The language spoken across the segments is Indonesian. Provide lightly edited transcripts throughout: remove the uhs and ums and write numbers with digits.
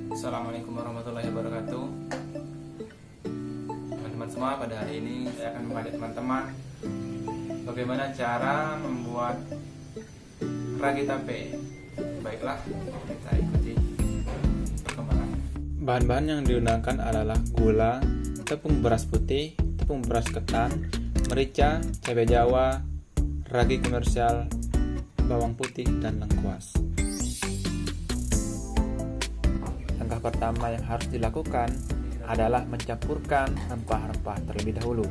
Assalamualaikum warahmatullahi wabarakatuh. Teman-teman semua, pada hari ini saya akan mengajak teman-teman bagaimana cara membuat ragi tape. Baiklah, kita ikuti perkembangan. Bahan-bahan yang digunakan adalah gula, tepung beras putih, tepung beras ketan, merica, cabai jawa, ragi komersial, bawang putih, dan lengkuas. Langkah pertama yang harus dilakukan adalah mencampurkan rempah-rempah terlebih dahulu.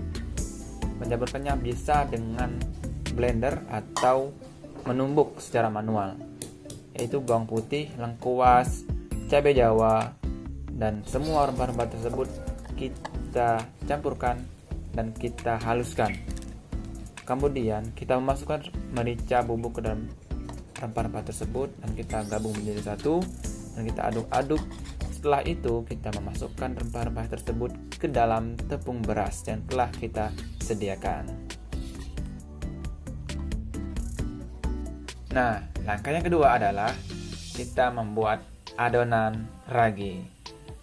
Mencampurkannya bisa dengan blender atau menumbuk secara manual, yaitu bawang putih, lengkuas, cabai jawa, dan semua rempah-rempah tersebut kita campurkan dan kita haluskan. Kemudian kita memasukkan merica bubuk ke dalam rempah-rempah tersebut dan kita gabung menjadi satu dan kita aduk-aduk. Setelah itu kita memasukkan rempah-rempah tersebut ke dalam tepung beras yang telah kita sediakan. Nah, langkah yang kedua adalah kita membuat adonan ragi.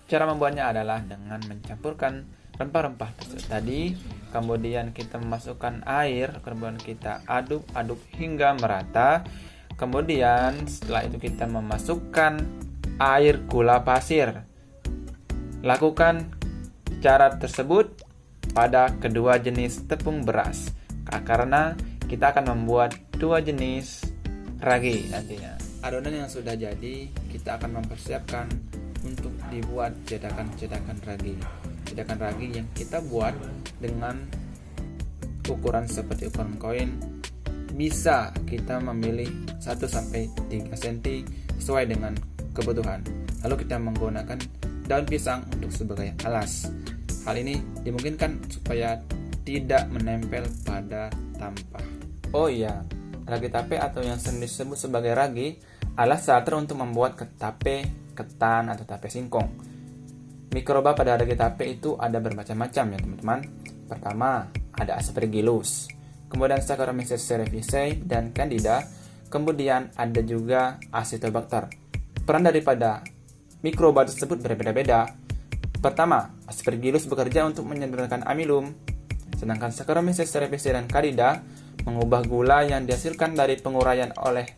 Cara membuatnya adalah dengan mencampurkan rempah-rempah tersebut tadi, kemudian kita memasukkan air, kemudian kita aduk-aduk hingga merata. Kemudian setelah itu kita memasukkan air gula pasir. Lakukan cara tersebut pada kedua jenis tepung beras, karena kita akan membuat dua jenis ragi nantinya. Adonan yang sudah jadi kita akan mempersiapkan untuk dibuat cetakan-cetakan ragi. Cetakan ragi yang kita buat dengan ukuran seperti ukuran koin. Bisa kita memilih 1-3 cm sesuai dengan kebutuhan. Lalu kita menggunakan daun pisang untuk sebagai alas. Hal ini dimungkinkan supaya tidak menempel pada tampah. Oh iya, ragi tape atau yang sering disebut sebagai ragi adalah starter untuk membuat tape ketan atau tape singkong. Mikroba pada ragi tape itu ada bermacam-macam ya teman-teman. Pertama, ada Aspergillus, kemudian Saccharomyces cerevisiae dan Candida, kemudian ada juga Acetobacter. Peran daripada mikroba tersebut berbeda-beda. Pertama, Aspergillus bekerja untuk menyadarkan amilum, sedangkan Saccharomyces cerevisiae dan Candida mengubah gula yang dihasilkan dari penguraian oleh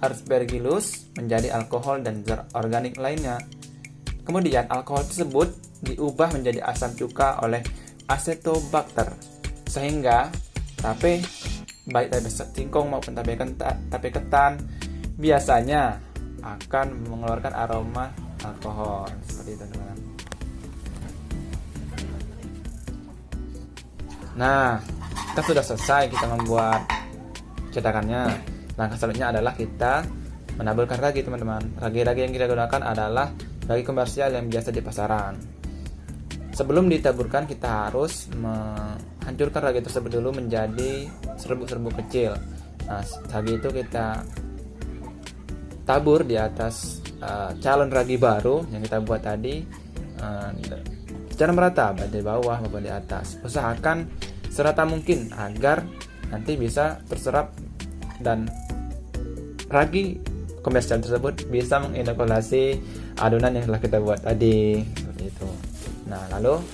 Aspergillus menjadi alkohol dan zat organik lainnya. Kemudian alkohol tersebut diubah menjadi asam cuka oleh Acetobacter, sehingga tape, baik tape singkong maupun tape ketan, biasanya akan mengeluarkan aroma alkohol seperti itu teman-teman. Nah, kita sudah selesai kita membuat cetakannya. Langkah selanjutnya adalah kita menaburkan ragi teman-teman. Ragi-ragi yang kita gunakan adalah ragi komersial yang biasa di pasaran. Sebelum ditaburkan kita harus menghancurkan ragi tersebut dulu menjadi serbuk-serbuk kecil. Nah, ragi itu kita tabur di atas calon ragi baru yang kita buat tadi secara merata, baik di bawah maupun di atas. Usahakan serata mungkin agar nanti bisa terserap dan ragi komersial tersebut bisa menginokulasi adonan yang telah kita buat tadi seperti itu. Nah, lalu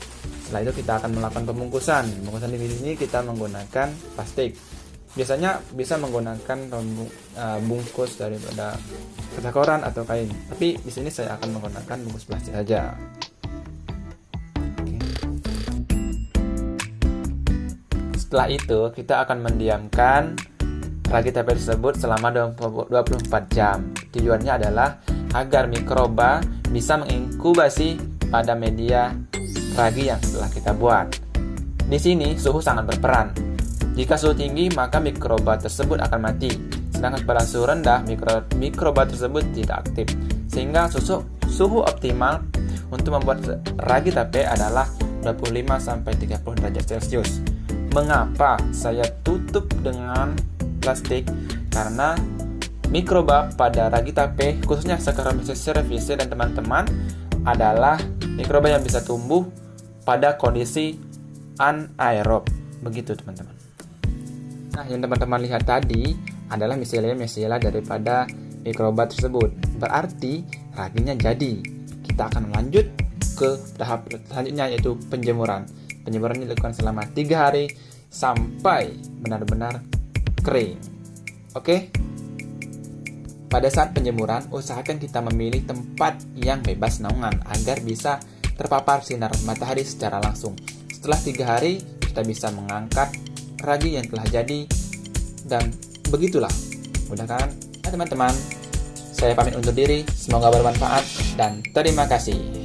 setelah itu kita akan melakukan pembungkusan. Pembungkusan di sini kita menggunakan plastik. Biasanya bisa menggunakan bungkus daripada kertas koran atau kain, tapi di sini saya akan menggunakan bungkus plastik saja. Setelah itu kita akan mendiamkan ragi tape tersebut selama 24 jam. Tujuannya adalah agar mikroba bisa menginkubasi pada media ragi yang telah kita buat. Di sini suhu sangat berperan. Jika suhu tinggi, maka mikroba tersebut akan mati. Sedangkan pada suhu rendah, mikroba tersebut tidak aktif. Sehingga suhu optimal untuk membuat ragi tape adalah 25-30 derajat Celcius. Mengapa saya tutup dengan plastik? Karena mikroba pada ragi tape, khususnya Saccharomyces cerevisiae dan teman-teman, adalah mikroba yang bisa tumbuh pada kondisi anaerob. Begitu teman-teman. Nah, yang teman-teman lihat tadi adalah miselia daripada mikroba tersebut. Berarti raginya jadi. kita akan lanjut ke tahap selanjutnya, yaitu penjemuran. Penjemuran ini dilakukan selama 3 hari sampai benar-benar kering. Oke? Pada saat penjemuran, usahakan kita memilih tempat yang bebas naungan agar bisa terpapar sinar matahari secara langsung. Setelah 3 hari, kita bisa mengangkat ragi yang telah jadi, dan begitulah. Mudah kan? Nah, teman-teman, saya pamit undur diri. Semoga bermanfaat dan terima kasih.